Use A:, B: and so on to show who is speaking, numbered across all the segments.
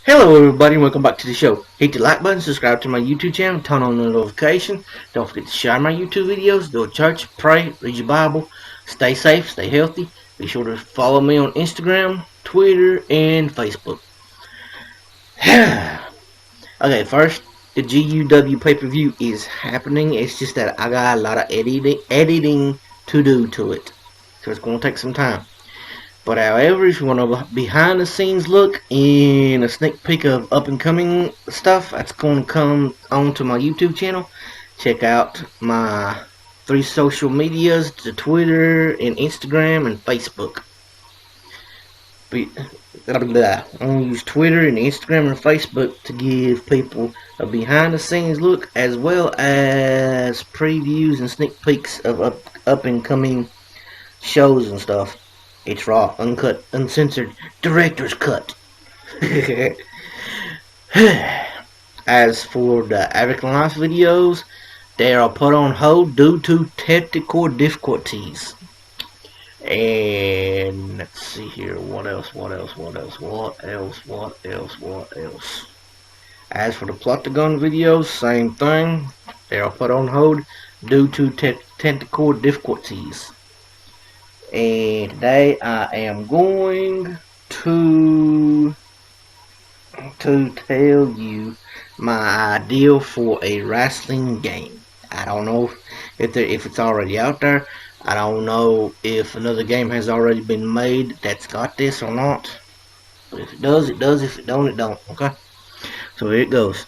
A: Hello everybody, welcome back to the show. Hit the like button, subscribe to my YouTube channel, turn on the notification. Don't forget to share my YouTube videos, go to church, pray, read your Bible, stay safe, stay healthy. Be sure to follow me on Instagram, Twitter, and Facebook. Okay, first, the GUW pay-per-view is happening. It's just that I got a lot of editing to do to it. So it's going to take some time. But however, if you want a behind the scenes look and a sneak peek of up and coming stuff, that's going to come onto my YouTube channel. Check out my 3 social medias, the Twitter and Instagram and Facebook. I'm going to use Twitter and Instagram and Facebook to give people a behind the scenes look as well as previews and sneak peeks of up and coming shows and stuff. It's raw, uncut, uncensored, director's cut. As for the African Life videos, they are put on hold due to technical difficulties. And let's see here, what else? As for the Plot-to-Gun videos, same thing. They are put on hold due to technical difficulties. And today I am going to tell you my idea for a wrestling game. I don't know if it's already out there. I don't know if another game has already been made that's got this or not. But if it does, it does. If it don't, it don't. Okay? So here it goes.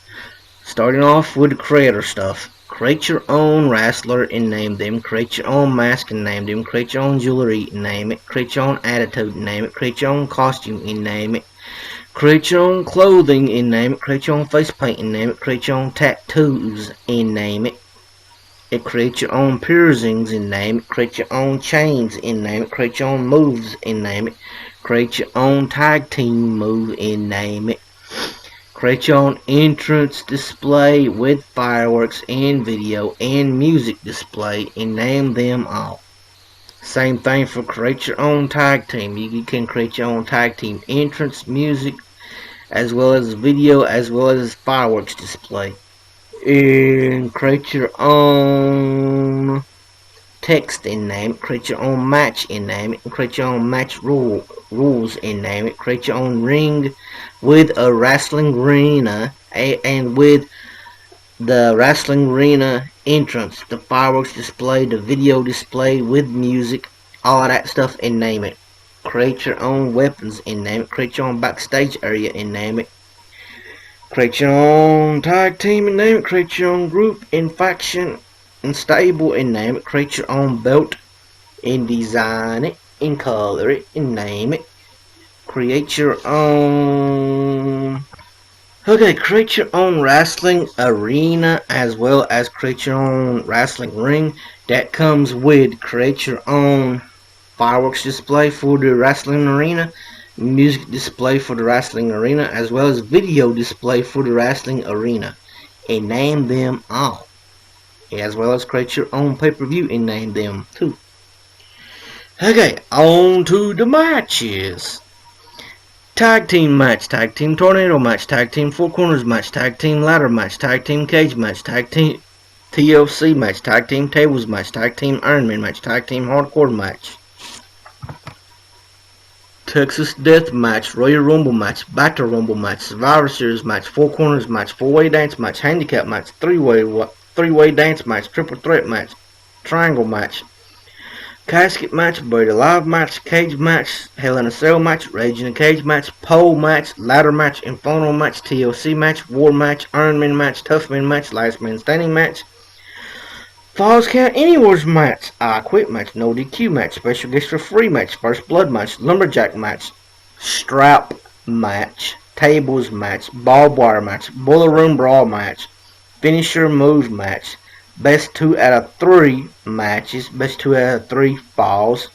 A: Starting off with the creator stuff. Create your own wrestler and name them. Create your own mask and name them. Create your own jewelry and name it. Create your own attitude and name it. Create your own costume and name it. Create your own clothing and name it. Create your own face paint and name it. Create your own tattoos and name it. Create your own piercings and name it. Create your own chains and name it. Create your own moves and name it. Create your own tag team move and name it. Create your own entrance display with fireworks and video and music display and name them all. Same thing for create your own tag team. You can create your own tag team entrance, music, as well as video, as well as fireworks display. And create your own text and name it. Create your own match and name it. Create your own match rules and name it. Create your own ring with a wrestling arena and with the wrestling arena entrance, the fireworks display, the video display with music, all of that stuff and name it. Create your own weapons and name it. Create your own backstage area and name it. Create your own tag team and name it. Create your own group and faction and stable and name it. Create your own belt and design it and color it and name it. Create your own create your own wrestling arena as well as create your own wrestling ring. That comes with create your own fireworks display for the wrestling arena, music display for the wrestling arena, as well as video display for the wrestling arena, and name them all. As well as create your own pay-per-view and name them too. Okay, on to the matches. Tag team match, tag team tornado match, tag team four corners match, tag team ladder match, tag team cage match, tag team TLC match, tag team tables match, tag team Ironman match, tag team hardcore match, Texas Death Match, Royal Rumble match, Battle Rumble match, Survivor Series match, four corners match, four-way dance match, handicap match, three-way dance match, triple threat match, triangle match, casket match, buried alive match, cage match, Hell in a Cell match, Rage in a Cage match, pole match, ladder match, inferno match, TLC match, war match, Ironman match, tough man match, last man standing match, Falls Count Anywhere's match, I Quit match, no DQ match, special guest referee match, first blood match, lumberjack match, strap match, tables match, barbed wire match, boiler room brawl match, finisher move match, best 2 out of 3 matches, best 2 out of 3 falls,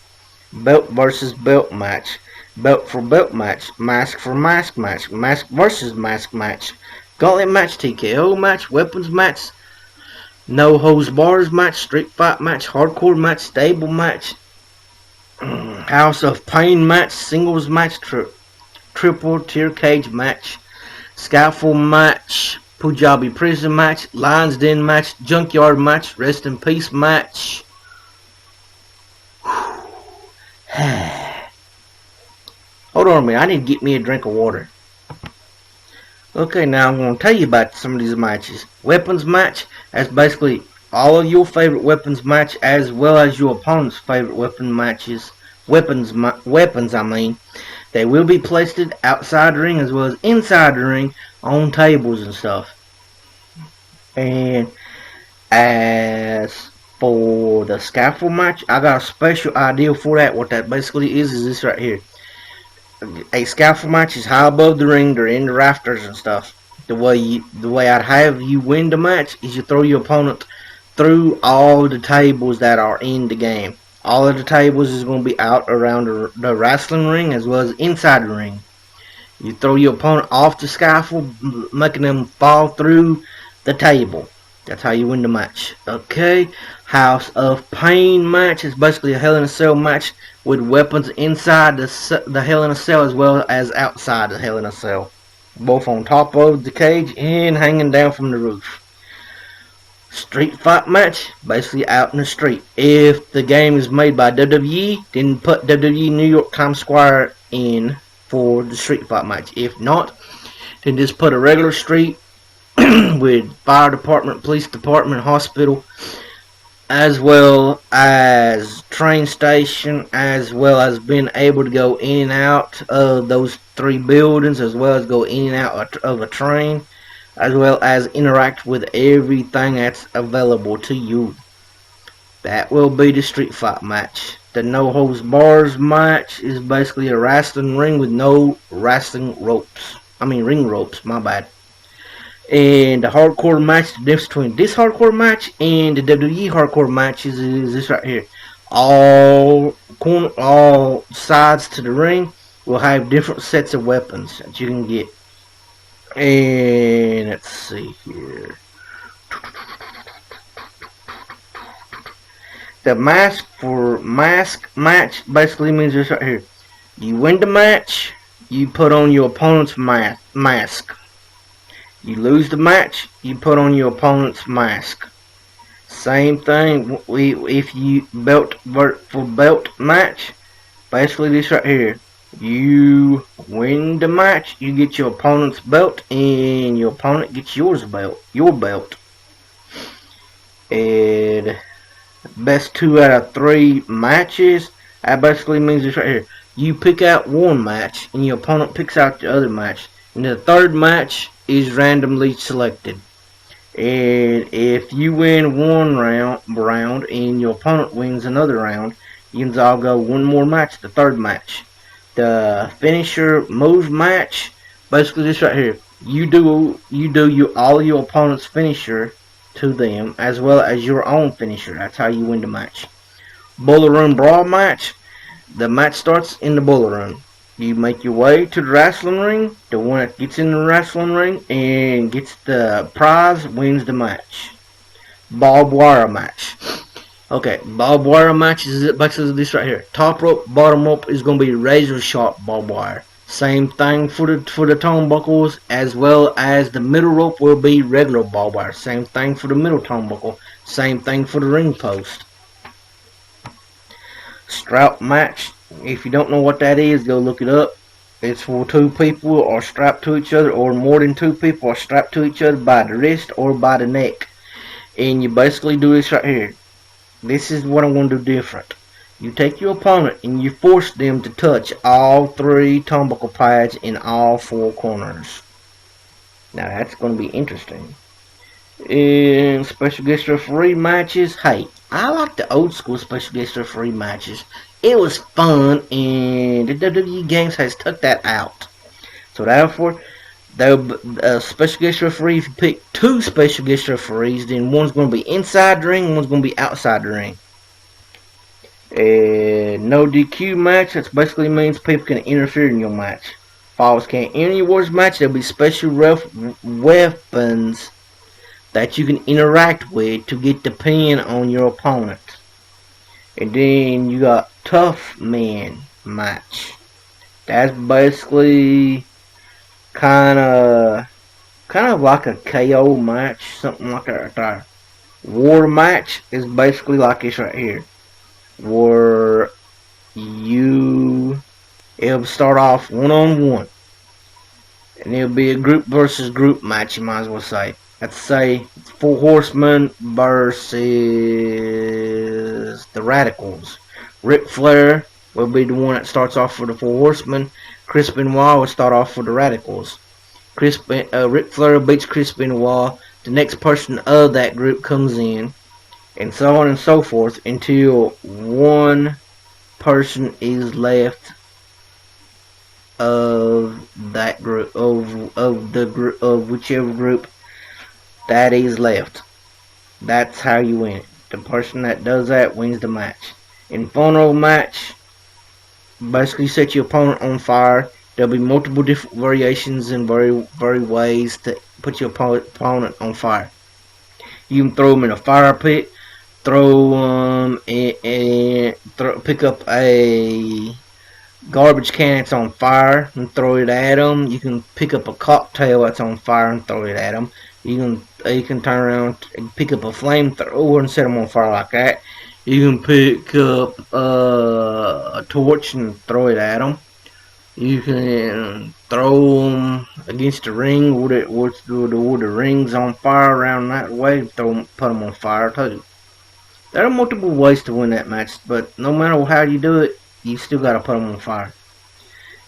A: belt versus belt match, belt for belt match, mask for mask match, mask versus mask match, gauntlet match, TKO match, weapons match, no hose bars match, street fight match, hardcore match, stable match, House of Pain match, singles match, triple tier cage match, scaffold match, Punjabi prison match, Lions Den match, junkyard match, rest in peace match. Hold on a minute, I need to get me a drink of water. Okay, now I'm going to tell you about some of these matches. Weapons match, that's basically all of your favorite weapons match as well as your opponent's favorite weapon matches. Weapons, I mean. They will be placed outside the ring as well as inside the ring on tables and stuff. And as for the scaffold match, I got a special idea for that. What that basically is this right here. A scaffold match is high above the ring. They're in the rafters and stuff. The way I'd have you win the match is you throw your opponent through all the tables that are in the game. All of the tables is going to be out around the wrestling ring as well as inside the ring. You throw your opponent off the scaffold, making them fall through the table. That's how you win the match. Okay, House of Pain match is basically a Hell in a Cell match with weapons inside the Hell in a Cell as well as outside the Hell in a Cell. Both on top of the cage and hanging down from the roof. Street fight match, basically out in the street. If the game is made by WWE, then put WWE New York Times Square in for the street fight match. If not, then just put a regular street with fire department, police department, hospital, as well as train station, as well as being able to go in and out of those 3 buildings, as well as go in and out of a train, as well as interact with everything that's available to you. That will be the street fight match. The no holds bars match is basically a wrestling ring with no wrestling ropes. Ring ropes, my bad. And the hardcore match, the difference between this hardcore match and the WWE hardcore match is this right here. All sides to the ring will have different sets of weapons that you can get. And let's see here. The mask match basically means this right here. You win the match, you put on your opponent's mask. You lose the match, you put on your opponent's mask. Same thing if you belt match. Basically this right here. You win the match, you get your opponent's belt, and your opponent gets your belt. And best 2 out of 3 matches, that basically means this right here. You pick out one match, and your opponent picks out the other match. And the third match is randomly selected. And if you win one round, and your opponent wins another round, you can all go one more match, the third match. The finisher move match, basically this right here. You do all your opponent's finisher to them as well as your own finisher. That's how you win the match. Boiler Room Brawl match. The match starts in the boiler room. You make your way to the wrestling ring. The one that gets in the wrestling ring and gets the prize wins the match. Barbed wire match. Okay, barbed wire match is basically this right here. Top rope, bottom rope is going to be razor sharp barbed wire. Same thing for the turnbuckles, as well as the middle rope will be regular barbed wire. Same thing for the middle turnbuckle. Same thing for the ring post. Strap match. If you don't know what that is, go look it up. It's for 2 people are strapped to each other, or more than 2 people are strapped to each other by the wrist or by the neck. And you basically do this right here. This is what I'm going to do different. You take your opponent and you force them to touch all 3 turnbuckle pads in all 4 corners. Now that's going to be interesting. In special guest referee matches, hey, I like the old school special guest referee matches. It was fun, and the WWE games has took that out. So therefore, the special guest referee, if you pick 2 special guest referees, then one's going to be inside the ring, one's going to be outside the ring. And no DQ match, that basically means people can interfere in your match. Falls can't enter your match, there'll be special weapons that you can interact with to get the pin on your opponent. And then you got Tough Man match. That's basically kind of kind of like a KO match, something like that right there. War match is basically like this right here, where it'll start off one-on-one, and it'll be a group versus group match, you might as well say. Let's say it's Four Horsemen versus the Radicals. Ric Flair will be the one that starts off for the Four Horsemen. Chris Benoit will start off for the Radicals. Ric Flair beats Chris Benoit. The next person of that group comes in, and so on and so forth until one person is left of that group, of whichever group that is left. That's how you win it. The person that does that wins the match. Inferno match, basically set your opponent on fire. There'll be multiple different variations and very ways to put your opponent on fire. You can throw them in a fire pit, pick up a garbage can that's on fire and throw it at them. You can pick up a cocktail that's on fire and throw it at them. You can turn around and pick up a flamethrower and set them on fire like that. You can pick up a torch and throw it at them. You can throw them against the ring with the ring's on fire around that way. Put them on fire too. There are multiple ways to win that match, but no matter how you do it, you still gotta put them on fire.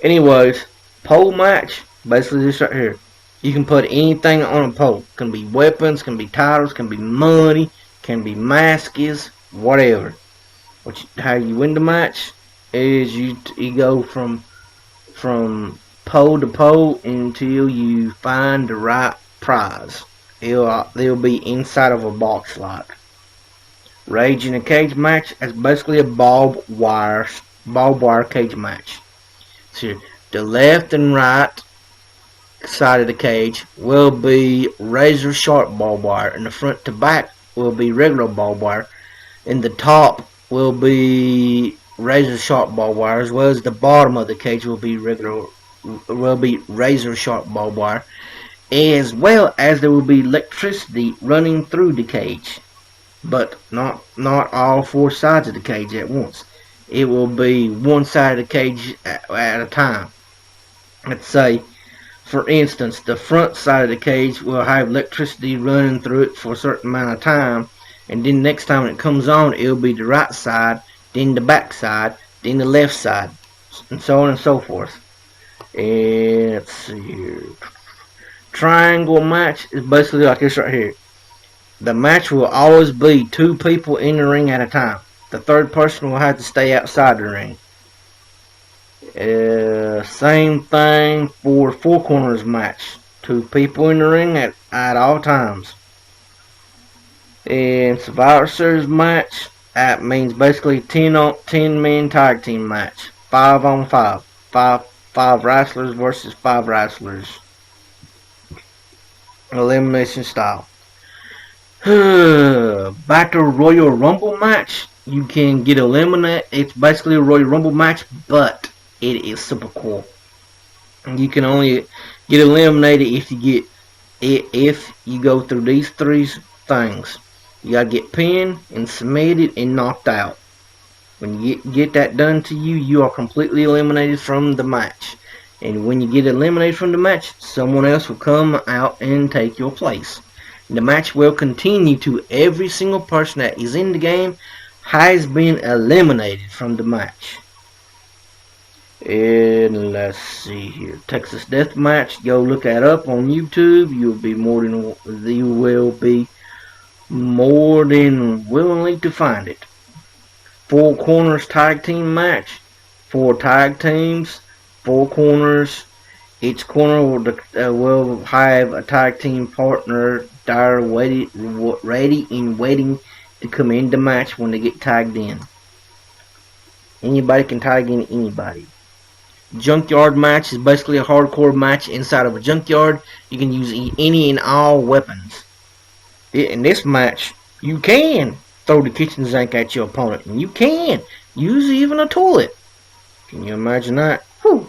A: Anyways, pole match, basically this right here. You can put anything on a pole. Can be weapons, can be titles, can be money, can be masks, whatever. How you win the match is you go from pole to pole until you find the right prize. They'll be inside of a box lot. Rage in a cage match is basically a barbed wire cage match. So the left and right side of the cage will be razor sharp barbed wire, and the front to back will be regular barbed wire, and the top will be razor sharp barbed wire, as well as the bottom of the cage will be razor sharp barbed wire, as well as there will be electricity running through the cage, but not all four sides of the cage at once. It will be one side of the cage at a time. Let's say, for instance, the front side of the cage will have electricity running through it for a certain amount of time, and then next time it comes on, it'll be the right side, then the back side, then the left side, and so on and so forth. And let's see here. Triangle match is basically like this right here. The match will always be two people in the ring at a time. The third person will have to stay outside the ring. Same thing for Four Corners match. Two people in the ring at all times. And Survivor Series match, that means basically 10-man tag team match. 5-on-5. Five wrestlers versus 5 wrestlers. Elimination style. Battle Royal Rumble match. You can get eliminated. It's basically a Royal Rumble match, but it is super cool. You can only get eliminated if you go through these 3 things. You gotta get pinned and submitted and knocked out. When you get that done to you, you are completely eliminated from the match. And when you get eliminated from the match, someone else will come out and take your place. The match will continue to every single person that is in the game has been eliminated from the match. And let's see here, Texas Death Match. Go look that up on YouTube. You will be more than willing to find it. Four Corners tag team match. 4 tag teams, 4 corners. Each corner will have a tag team partner there ready and waiting to come in the match when they get tagged in. Anybody can tag in anybody. Junkyard match is basically a hardcore match inside of a junkyard. You can use any and all weapons. In this match, you can throw the kitchen sink at your opponent, and you can use even a toilet. Can you imagine that? Whew.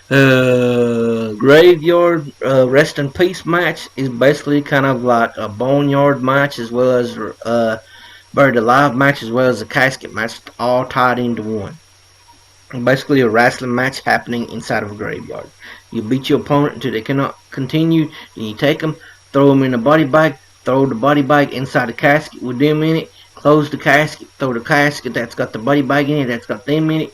A: Graveyard Rest in Peace match is basically kind of like a boneyard match as well as buried alive match as well as a casket match, all tied into one. Basically, a wrestling match happening inside of a graveyard. You beat your opponent until they cannot continue, then you take them, throw them in a body bag, throw the body bag inside the casket with them in it, close the casket, throw the casket that's got the body bag in it, that's got them in it,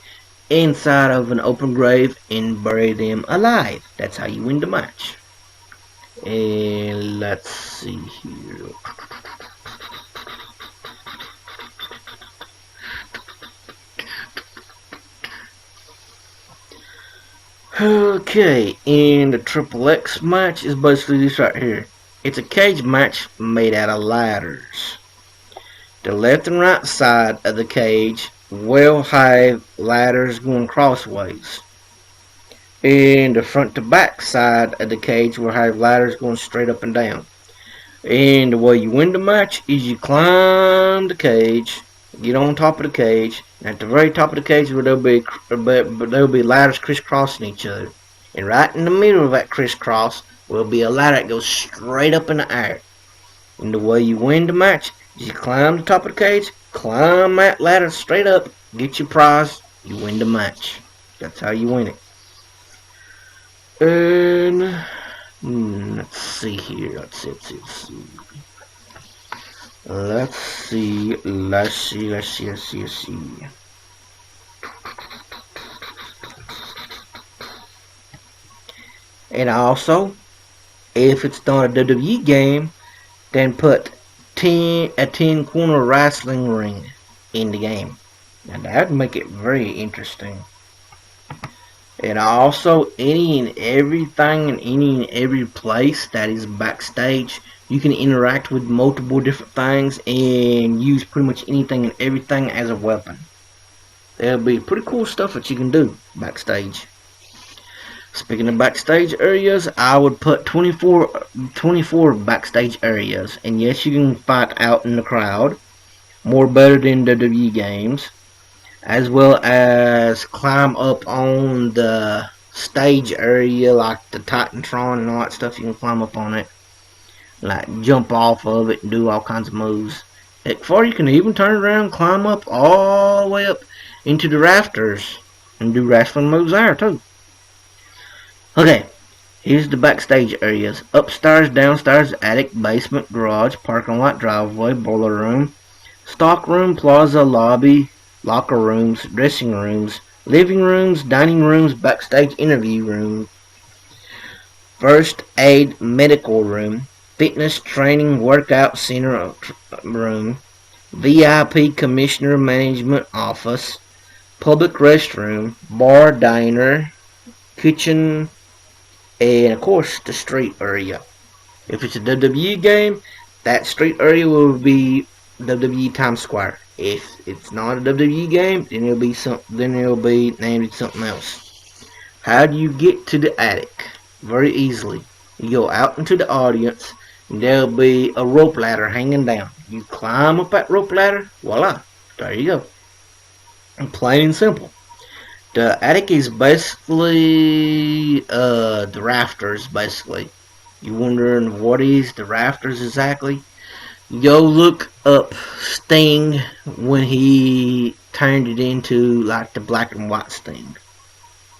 A: inside of an open grave and bury them alive. That's how you win the match. And let's see here. Okay, and the Triple X match is basically this right here. It's a cage match made out of ladders. The left and right side of the cage will have ladders going crossways. And the front to back side of the cage will have ladders going straight up and down. And the way you win the match is you climb the cage, get on top of the cage, and at the very top of the cage where there'll be ladders crisscrossing each other. And right in the middle of that crisscross will be a ladder that goes straight up in the air. And the way you win the match is you climb the top of the cage, climb that ladder straight up, get your prize, you win the match. That's how you win it. And let's see here. Let's see. And also, if it's not a WWE game, then put a 10 corner wrestling ring in the game. Now that would make it very interesting. And also, any and everything and any and every place that is backstage, you can interact with multiple different things and use pretty much anything and everything as a weapon. There'll be pretty cool stuff that you can do backstage. Speaking of backstage areas, I would put 24 backstage areas. And yes, you can fight out in the crowd, more better than WWE games, as well as climb up on the stage area like the Titantron and all that stuff. You can climb up on it, like jump off of it and do all kinds of moves. Or you can even turn around, climb up all the way up into the rafters and do wrestling moves there too. Okay, here's the backstage areas. Upstairs, downstairs, attic, basement, garage, parking lot, driveway, boiler room, stock room, plaza, lobby, locker rooms, dressing rooms, living rooms, dining rooms, backstage interview room, first aid medical room, fitness training workout center room, VIP commissioner management office, public restroom, bar, diner, kitchen, and of course the street area. If it's a WWE game, that street area will be WWE Times Square. If it's not a WWE game, then it'll be named something else. How do you get to the attic? Very easily. You go out into the audience, and there'll be a rope ladder hanging down. You climb up that rope ladder, voila, there you go. And plain and simple. The attic is basically the rafters, basically. You wondering what is the rafters exactly? Go look up Sting when he turned it into like the black and white Sting.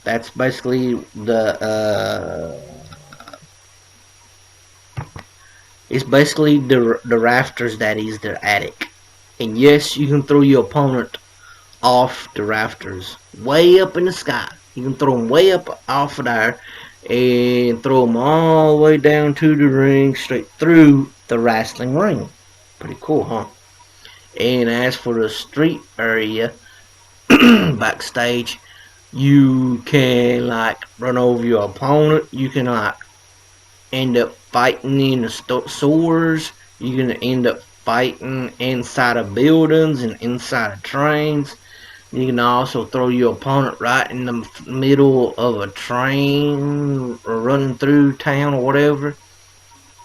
A: That's basically it's basically the rafters that is their attic. And yes, you can throw your opponent off the rafters, way up in the sky. You can throw them way up off of there and throw them all the way down to the ring, straight through the wrestling ring. Pretty cool, huh? And as for the street area, backstage, you can like run over your opponent. You can like end up fighting in the sewers. You can end up fighting inside of buildings and inside of trains. You can also throw your opponent right in the middle of a train or running through town or whatever.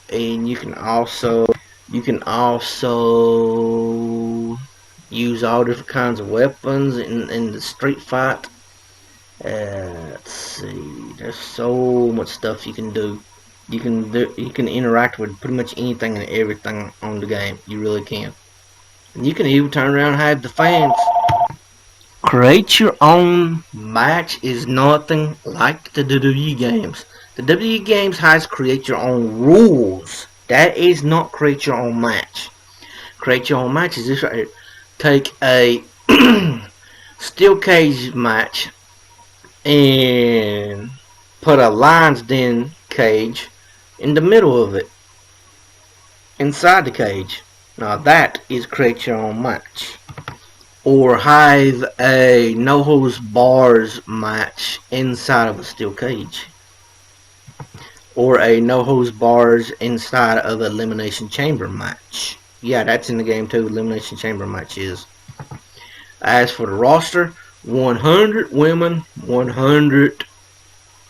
A: And you can also use all different kinds of weapons in the street fight. Let's see. There's so much stuff you can do. You can interact with pretty much anything and everything on the game. You really can. And you can even turn around and have the fans create your own match. Is nothing like the WWE games. The WWE games has create your own rules. That is not create your own match. Create your own match is this right here. Take a steel cage match and put a lion's den cage in the middle of it, inside the cage. Now that is create your own match. Or have a no holds bars match inside of a steel cage. Or a no holds bars inside of an elimination chamber match. Yeah, that's in the game too. Elimination chamber matches. As for the roster, 100 women, 100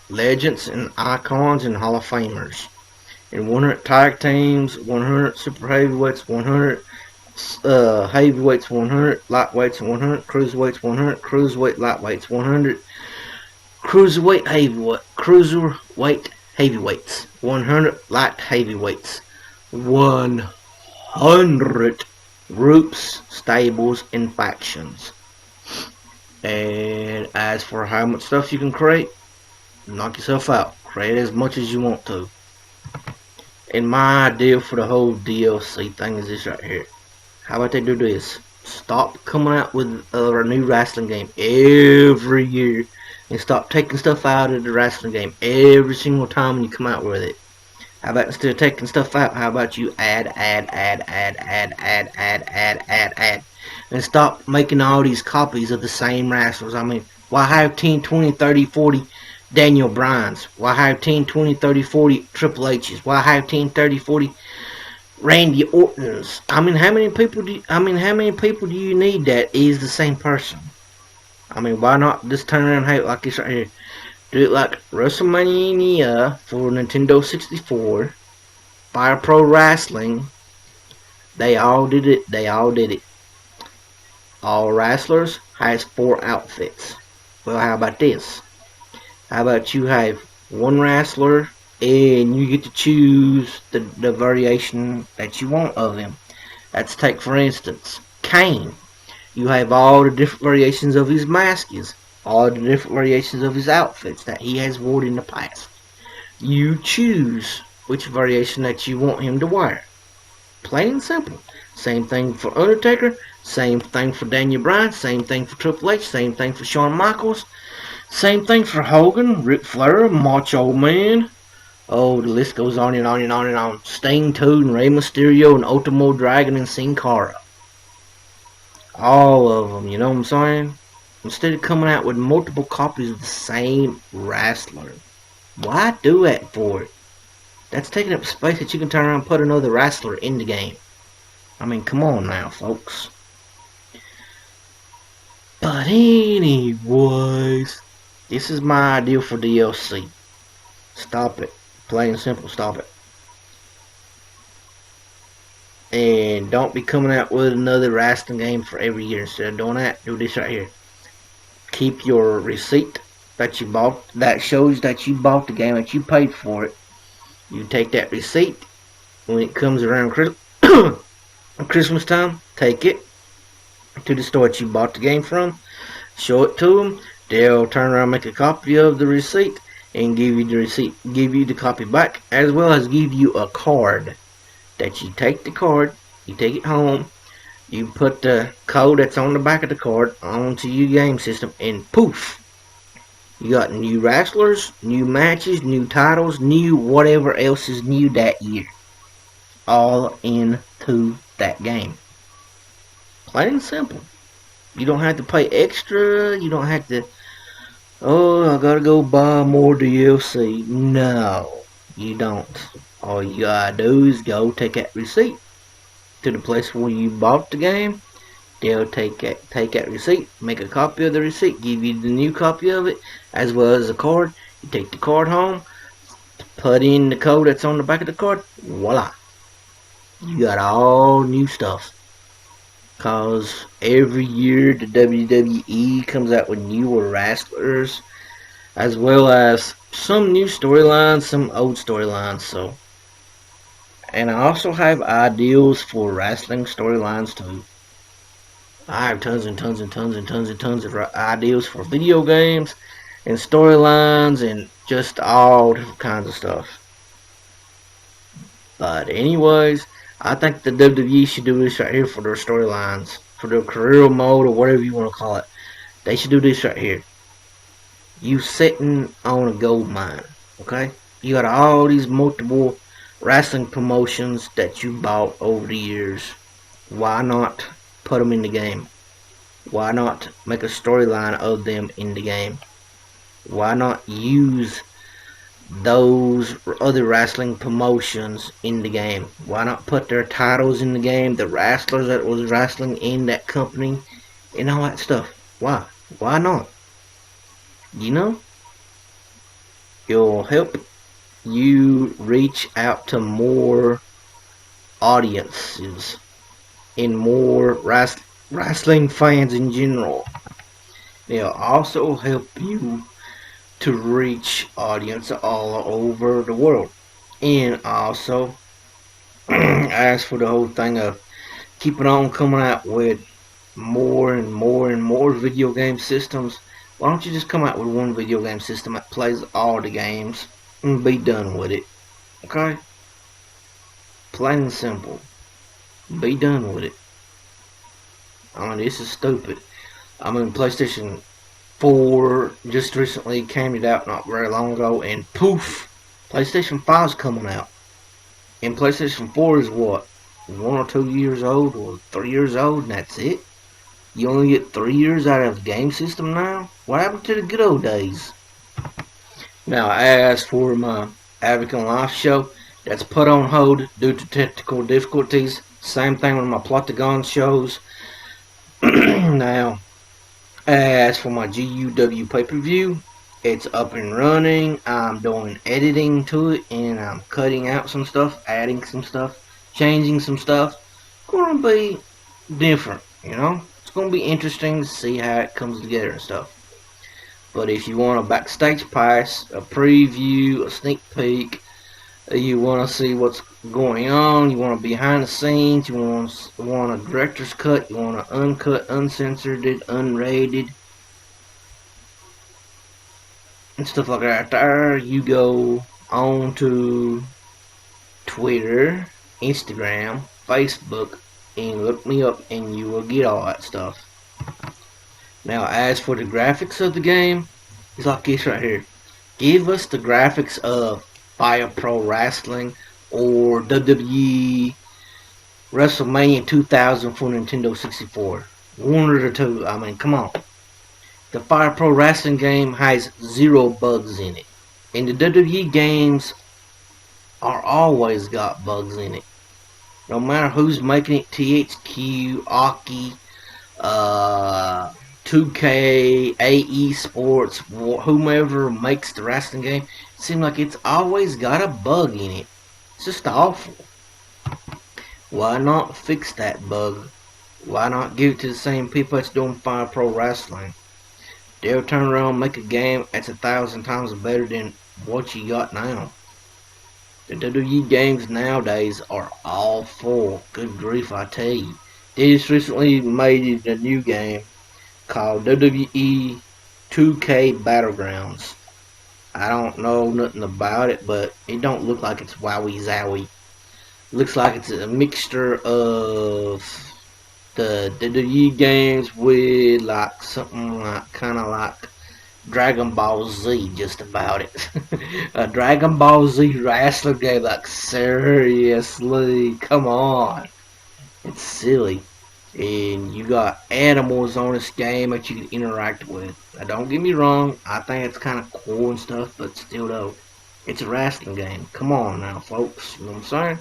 A: legends and icons and Hall of Famers. And 100 tag teams, 100 super heavyweights, 100 heavyweights, 100 lightweights, 100 cruiserweights, 100 cruiserweight lightweights, 100 cruiserweight heavyweights, 100 light heavyweights, 100 groups, stables, and factions. And as for how much stuff you can create, knock yourself out. Create as much as you want to. And my idea for the whole DLC thing is this right here. How about they do this? Stop coming out with a new wrestling game every year. And stop taking stuff out of the wrestling game every single time you come out with it. How about instead of taking stuff out, how about you add. And stop making all these copies of the same wrestlers. I mean, why have 10, 20, 30, 40 Daniel Bryans? Why have 10, 20, 30, 40 Triple H's? Why have 10, 30, 40 Randy Ortons? I mean, how many people do you need that is the same person? I mean, why not just turn around and have it like this right here? Do it like WrestleMania for Nintendo 64, Fire Pro Wrestling. They all did it. All wrestlers has 4 outfits. Well, how about this? How about you have one wrestler and you get to choose the variation that you want of him. Let's take, for instance, Kane. You have all the different variations of his masks, all the different variations of his outfits that he has worn in the past. You choose which variation that you want him to wear. Plain and simple. Same thing for Undertaker, same thing for Daniel Bryan, same thing for Triple H, same thing for Shawn Michaels, same thing for Hogan, Ric Flair, Macho Man. Oh, the list goes on and on and on and on. Sting, too, and Rey Mysterio, and Ultimo Dragon, and Sin Cara. All of them, you know what I'm saying? Instead of coming out with multiple copies of the same wrestler. Why do that for it? That's taking up space that you can turn around and put another wrestler in the game. I mean, come on now, folks. But anyways, this is my idea for DLC. Stop it. Plain and simple, stop it. And don't be coming out with another wrestling game for every year. Instead of doing that, do this right here. Keep your receipt that you bought, that shows that you bought the game, that you paid for it. You take that receipt when it comes around Christmas time, take it to the store that you bought the game from, show it to them. They'll turn around and make a copy of the receipt and give you the receipt, give you the copy back, as well as give you a card. That you take the card, you take it home, you put the code that's on the back of the card onto your game system, and poof, you got new wrestlers, new matches, new titles, new whatever else is new that year, all into that game. Plain and simple. You don't have to pay extra. You don't have to, oh, I gotta go buy more DLC. No, you don't. All you gotta do is go take that receipt to the place where you bought the game. They'll take that receipt, make a copy of the receipt, give you the new copy of it, as well as a card. You take the card home, put in the code that's on the back of the card, voila. You got all new stuff. Cause every year the WWE comes out with newer wrestlers, as well as some new storylines, some old storylines. So, and I also have ideals for wrestling storylines too. I have tons and tons and tons and tons and tons of ideas for video games and storylines and just all different kinds of stuff. But anyways, I think the WWE should do this right here for their storylines, for their career mode or whatever you want to call it. They should do this right here. You sitting on a gold mine, okay? You got all these multiple wrestling promotions that you bought over the years. Why not put them in the game? Why not make a storyline of them in the game? Why not use those other wrestling promotions in the game? Why not put their titles in the game, the wrestlers that was wrestling in that company, and all that stuff? Why? Why not? You know? It'll help you reach out to more audiences and more wrestling fans in general. It'll also help you to reach audience all over the world. And also, as for the whole thing of keeping on coming out with more and more and more video game systems, why don't you just come out with one video game system that plays all the games and be done with it? Okay? Plain and simple. Be done with it. I mean, this is stupid. I mean, PlayStation 4 just recently came it out not very long ago, and poof, PlayStation 5 is coming out. And PlayStation 4 is what? 1 or 2 years old, or 3 years old, and that's it? You only get 3 years out of the game system now? What happened to the good old days? Now, as for my Advocate Life show, that's put on hold due to technical difficulties. Same thing with my Plot to Gone shows. Now, as for my GUW pay-per-view, it's up and running. I'm doing editing to it, and I'm cutting out some stuff, adding some stuff, changing some stuff. It's going to be different, you know? It's going to be interesting to see how it comes together and stuff. But if you want a backstage pass, a preview, a sneak peek, you want to see what's going on, you want a behind the scenes, you want a director's cut, you want an uncut, uncensored, unrated, and stuff like that there, you go on to Twitter, Instagram, Facebook, and look me up, and you will get all that stuff. Now, as for the graphics of the game, it's like this right here. Give us the graphics of Fire Pro Wrestling or WWE WrestleMania 2000 for Nintendo 64. One of the two. I mean, come on. The Fire Pro Wrestling game has 0 bugs in it. And the WWE games are always got bugs in it. No matter who's making it, THQ, Aki, 2K, AE Sports, whomever makes the wrestling game, it seems like it's always got a bug in it. It's just awful. Why not fix that bug? Why not give it to the same people that's doing Fire Pro Wrestling? They'll turn around and make a game that's 1,000 times better than what you got now. The WWE games nowadays are awful. Good grief, I tell you. They just recently made a new game called WWE 2K Battlegrounds. I don't know nothing about it, but it don't look like it's wowie zowie. Looks like it's a mixture of the WWE games with like something like kind of like Dragon Ball Z, just about it. A Dragon Ball Z wrestler game, like seriously, come on. It's silly. And you got animals on this game that you can interact with. Now, don't get me wrong, I think it's kind of cool and stuff, but still though, it's a wrestling game. Come on now, folks. You know what I'm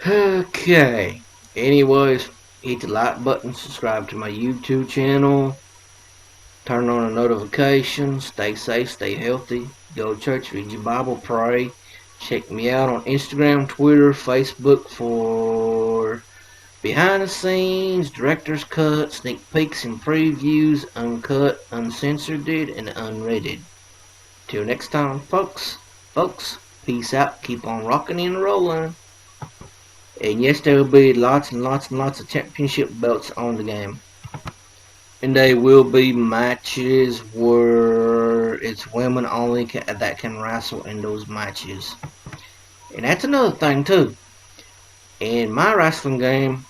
A: saying? Okay. Anyways, hit the like button, subscribe to my YouTube channel, turn on the notifications, stay safe, stay healthy, go to church, read your Bible, pray. Check me out on Instagram, Twitter, Facebook for Behind the scenes, director's cut, sneak peeks and previews, uncut, uncensored, and unrated. Till next time, folks, peace out, keep on rocking and rolling. And yes, there will be lots and lots and lots of championship belts on the game. And there will be matches where it's women only that can wrestle in those matches. And that's another thing too. In my wrestling game,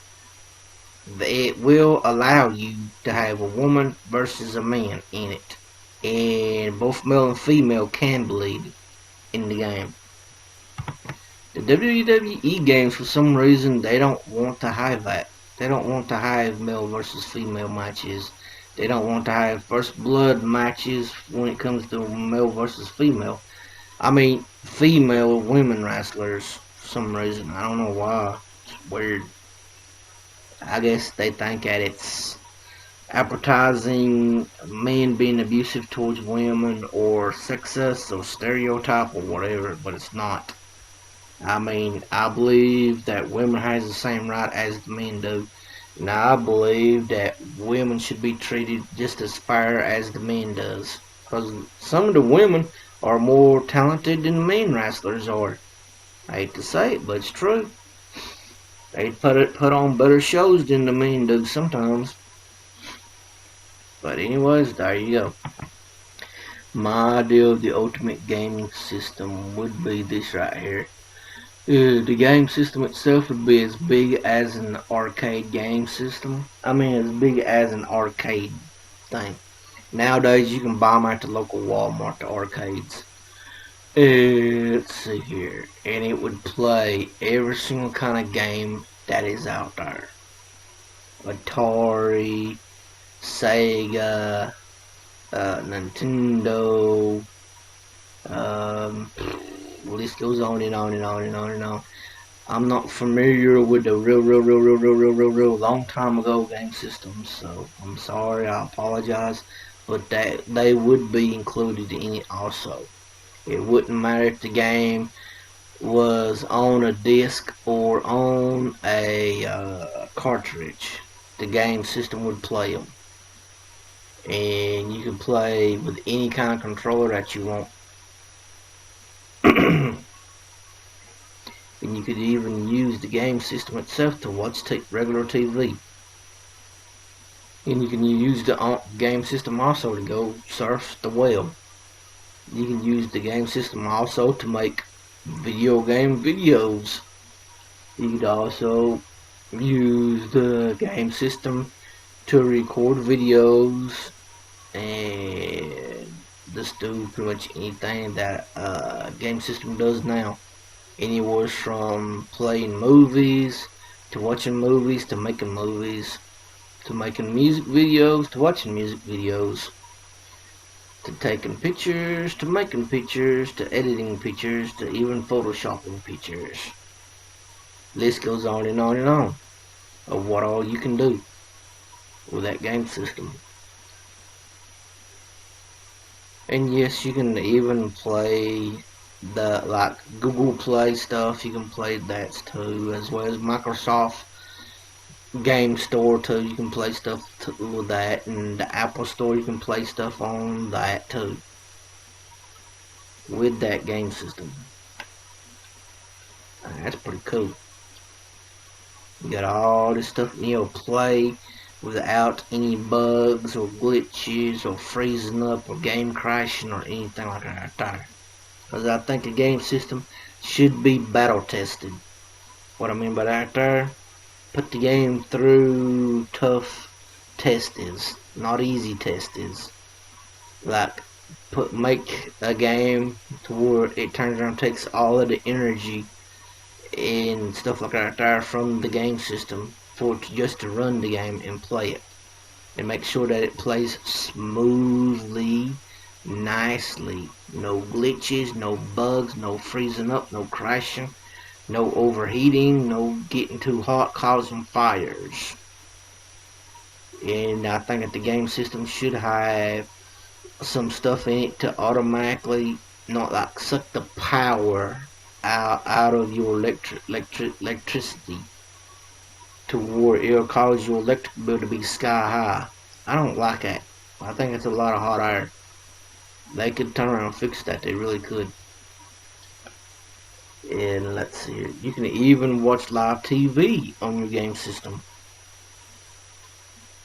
A: it will allow you to have a woman versus a man in it. And both male and female can bleed in the game. The WWE games, for some reason, they don't want to have that. They don't want to have male versus female matches. They don't want to have first blood matches when it comes to male versus female. I mean, female women wrestlers, for some reason. I don't know why. It's weird. I guess they think that it's advertising men being abusive towards women or sexist or stereotype or whatever, but it's not. I mean, I believe that women has the same right as the men do. Now, I believe that women should be treated just as fair as the men does. Because some of the women are more talented than the men wrestlers are. I hate to say it, but it's true. They put on better shows than the men do sometimes. But anyways, there you go. My idea of the ultimate gaming system would be this right here. The game system itself would be as big as an arcade game system. I mean, as big as an arcade thing. Nowadays, you can buy them at the local Walmart, the arcades. Let's see here. And it would play every single kind of game that is out there. Atari, Sega, Nintendo, the list goes on and on and on and on and on. I'm not familiar with the real long time ago game systems, so I'm sorry, I apologize, but that they would be included in it also. It wouldn't matter if the game was on a disc or on a cartridge. The game system would play them. And you can play with any kind of controller that you want. And you could even use the game system itself to watch regular TV. And you can use the game system also to go surf the web. You can use the game system also to make video game videos. You could also use the game system to record videos and just do pretty much anything that a game system does now. Anywhere from playing movies to watching movies to making movies to making music videos to watching music videos to taking pictures to making pictures to editing pictures to even photoshopping pictures. List goes on and on and on of what all you can do with that game system. And yes, you can even play the like Google Play stuff. You can play that too, as well as Microsoft Game Store too. You can play stuff with that, and the Apple Store you can play stuff on that too with that game system. That's pretty cool. You got all this stuff in your play without any bugs or glitches or freezing up or game crashing or anything like that. Because I think a game system should be battle tested. What I mean by that there, put the game through tough tests, not easy tests. Like make a game to where it turns around and takes all of the energy and stuff like that there from the game system for it just to run the game and play it. And make sure that it plays smoothly, nicely. No glitches, no bugs, no freezing up, no crashing, no overheating, no getting too hot causing fires. And I think that the game system should have some stuff in it to automatically not like suck the power out of your electricity to where it'll cause your electric bill to be sky high. I don't like that. I think it's a lot of hot air. They could turn around and fix that. They really could. And let's see here. You can even watch live TV on your game system.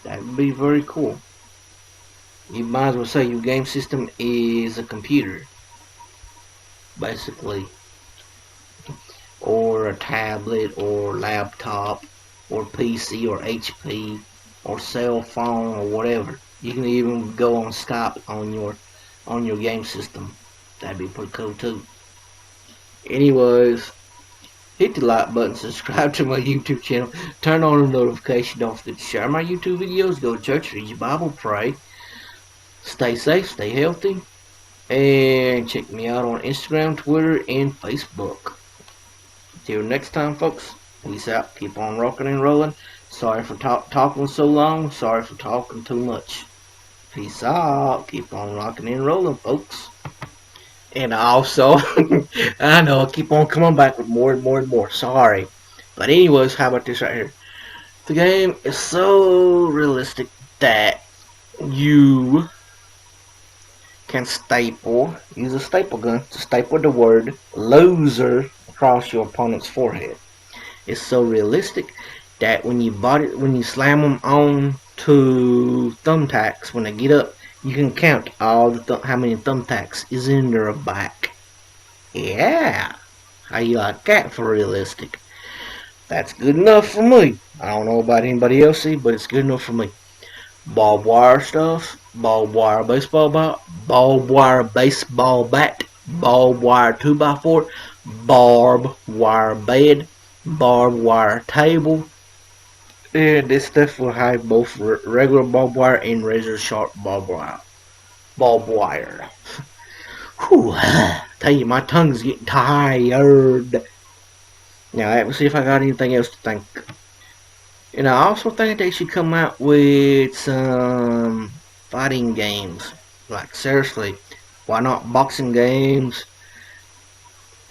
A: That would be very cool. You might as well say your game system is a computer, basically, or a tablet, or laptop, or PC, or HP, or cell phone, or whatever. You can even go on Skype on your game system. That'd be pretty cool too. Anyways, hit the like button, subscribe to my YouTube channel, turn on the notification, don't forget to share my YouTube videos, go to church, read your Bible, pray. Stay safe, stay healthy, and check me out on Instagram, Twitter, and Facebook. Till next time, folks, peace out. Keep on rocking and rolling. Sorry for talking so long. Sorry for talking too much. Peace out. Keep on rocking and rolling, folks. And also, I know I keep on coming back with more and more and more. Sorry. But anyways, how about this right here? The game is so realistic that you can use a staple gun to staple the word loser across your opponent's forehead. It's so realistic that when you slam them on to thumbtacks, when they get up, you can count all how many thumbtacks is in their back. Yeah, how you like that for realistic? That's good enough for me. I don't know about anybody else, but it's good enough for me. Barbed wire stuff, barbed wire baseball bat, barbed wire baseball bat, barbed wire 2x4, barbed wire bed, barbed wire table, and this stuff will have both regular barbed wire and razor sharp barbed wire. Whew, tell you, my tongue's getting tired. Now, let me see if I got anything else to think. And I also think they should come out with some fighting games. Like, seriously, why not boxing games?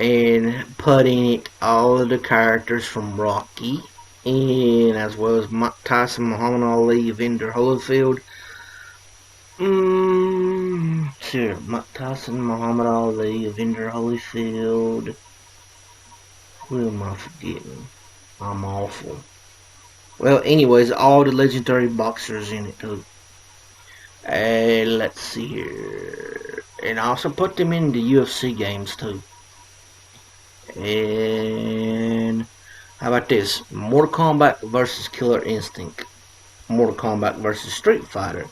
A: And put in it all of the characters from Rocky, and as well as Mike Tyson, Muhammad Ali, Evander Holyfield. Sure, Mike Tyson, Muhammad Ali, Evander Holyfield. Who am I forgetting? I'm awful. Well, anyways, all the legendary boxers in it too. And let's see here. And I also put them in the UFC games too. And how about this? Mortal Kombat versus Killer Instinct. Mortal Kombat versus Street Fighter.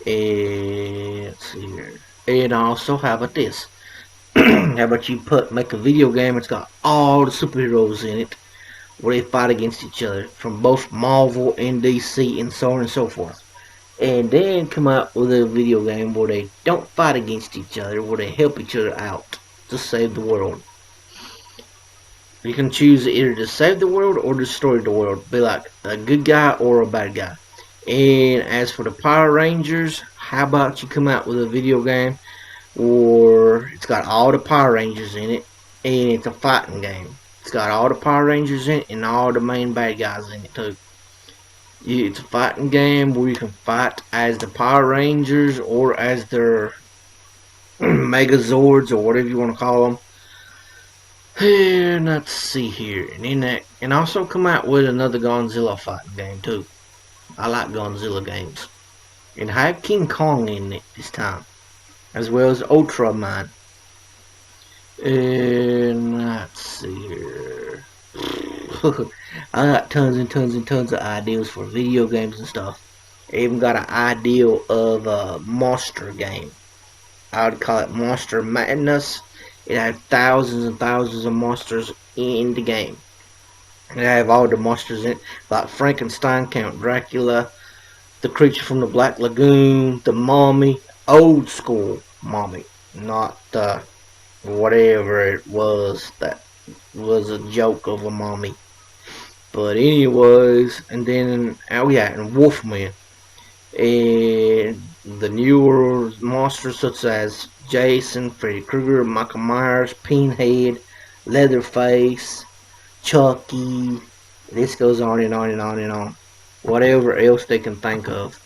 A: And let's see here. And also, how about this? How about you make a video game? It's got all the superheroes in it, where they fight against each other from both Marvel and DC and so on and so forth. And then come out with a video game where they don't fight against each other, where they help each other out to save the world. You can choose either to save the world or destroy the world. Be like a good guy or a bad guy. And as for the Power Rangers, how about you come out with a video game or it's got all the Power Rangers in it, and it's a fighting game. It's got all the Power Rangers in it and all the main bad guys in it too. It's a fighting game where you can fight as the Power Rangers or as their Megazords or whatever you want to call them. And let's see here, and also come out with another Godzilla fighting game too. I like Godzilla games, and have King Kong in it this time, as well as Ultraman. And let's see here. I got tons and tons and tons of ideas for video games and stuff. I even got an idea of a monster game. I would call it Monster Madness. It had thousands and thousands of monsters in the game. And I have all the monsters in it, like Frankenstein, Count Dracula, the creature from the Black Lagoon, the Mummy, old school Mummy, not the whatever it was that was a joke of a mummy. But anyways, and then and Wolfman, and the newer monsters such as Jason, Freddy Krueger, Michael Myers, Pinhead, Leatherface, Chucky, This goes on and on and on and on. Whatever else they can think of.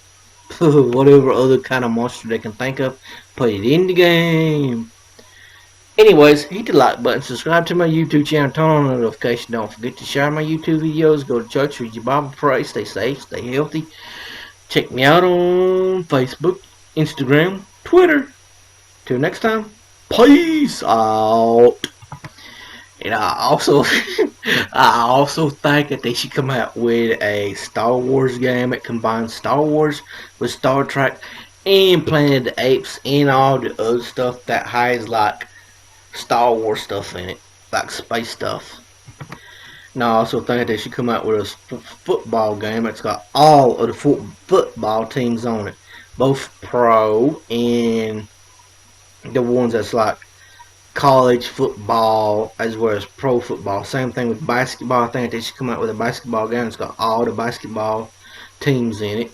A: Whatever other kind of monster they can think of, put it in the game. Anyways, hit the like button, subscribe to my YouTube channel, turn on the notification. Don't forget to share my YouTube videos. Go to church, read your Bible, pray, stay safe, stay healthy. Check me out on Facebook, Instagram, Twitter. Till next time, peace out. And I also, I also think that they should come out with a Star Wars game that combines Star Wars with Star Trek and Planet of the Apes and all the other stuff that has like Star Wars stuff in it, like space stuff. Now I also think they should come out with a football game that's got all of the football teams on it, both pro and the ones that's like college football as well as pro football. Same thing with basketball. I think they should come out with a basketball game that's got all the basketball teams in it,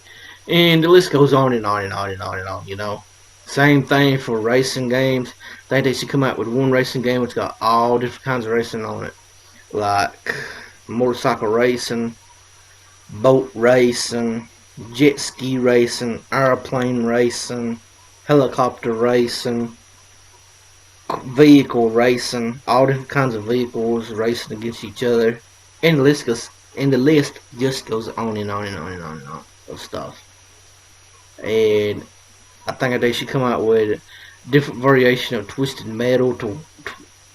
A: and the list goes on and on and on and on and on. You know. Same thing for racing games. I think they should come out with one racing game that's got all different kinds of racing on it. Like motorcycle racing, boat racing, jet ski racing, airplane racing, helicopter racing, vehicle racing, all different kinds of vehicles racing against each other. And the list just goes on and on and on and on and on of stuff. And I think they should come out with a different variation of Twisted Metal to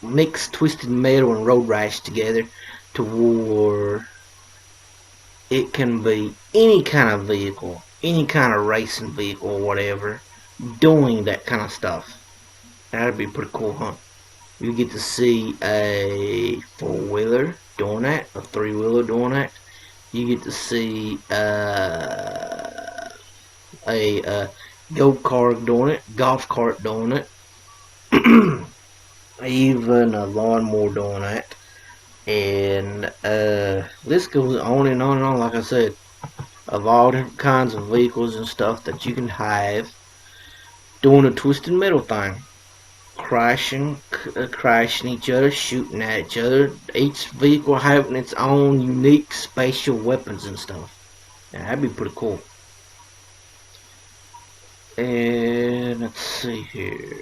A: mix Twisted Metal and Road Rash together to where it can be any kind of vehicle, any kind of racing vehicle or whatever, doing that kind of stuff. That'd be pretty cool, huh? You get to see a 4-wheeler doing that, a 3-wheeler doing that. You get to see a go-kart doing it, golf cart doing it, even a lawnmower doing that. And this goes on and on and on, like I said, of all different kinds of vehicles and stuff that you can have doing a Twisted Metal thing. Crashing each other, shooting at each other, each vehicle having its own unique special weapons and stuff. Yeah, that'd be pretty cool. And let's see here.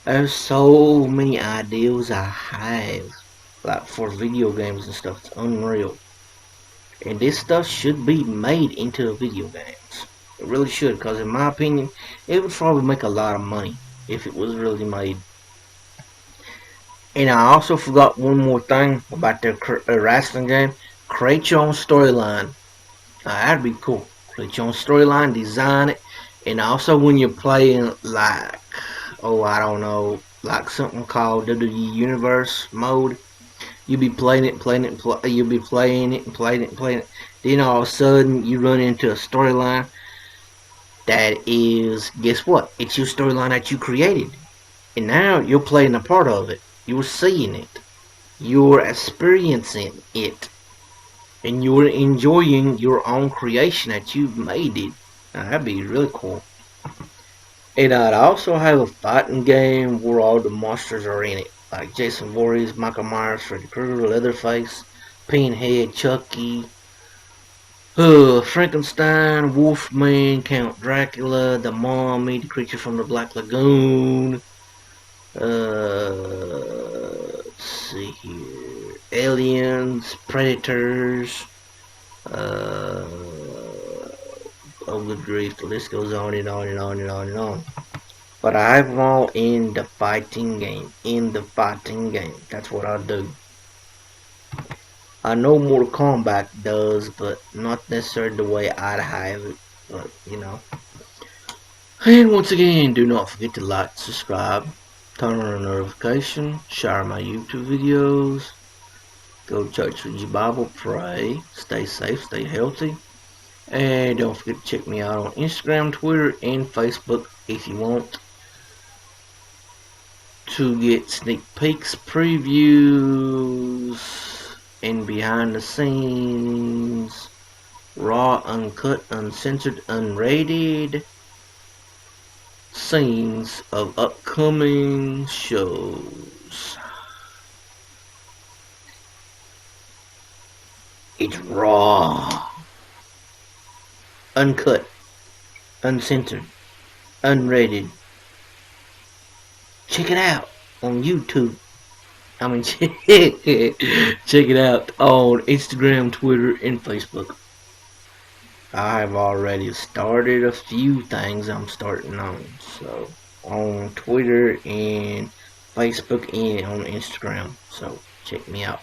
A: There's so many ideas I have, like for video games and stuff. It's unreal. And this stuff should be made into video games. It really should, because in my opinion, it would probably make a lot of money if it was really made. And I also forgot one more thing about the wrestling game. Create your own storyline. That'd be cool. Create your own storyline, design it, and also when you're playing like, oh, I don't know, like something called WWE Universe mode, you'll be playing it, you'll be playing it and playing it and playing it. Then all of a sudden you run into a storyline that is, guess what? It's your storyline that you created. And now you're playing a part of it. You're seeing it. You're experiencing it. And you're enjoying your own creation that you've made it. Now, that'd be really cool. And I'd also have a fighting game where all the monsters are in it. Like Jason Voorhees, Michael Myers, Freddy Krueger, Leatherface, Pinhead, Chucky, Frankenstein, Wolfman, Count Dracula, the Mummy, the Creature from the Black Lagoon. Let's see here. Aliens, Predators. Oh, good grief, the list goes on and on and on and on and on. But I have them all in the fighting game. That's what I do. I know Mortal Kombat does, but not necessarily the way I'd have it. But, you know. And once again, do not forget to like, subscribe, turn on the notification, share my YouTube videos, go to church, read your Bible, pray, stay safe, stay healthy. And don't forget to check me out on Instagram, Twitter, and Facebook if you want to get sneak peeks, previews, and behind the scenes, raw, uncut, uncensored, unrated scenes of upcoming shows. It's raw, uncut, uncensored, unrated. Check it out on YouTube. I mean, check it out on Instagram, Twitter, and Facebook. I've already started a few things I'm starting on. So, on Twitter and Facebook and on Instagram. So, check me out.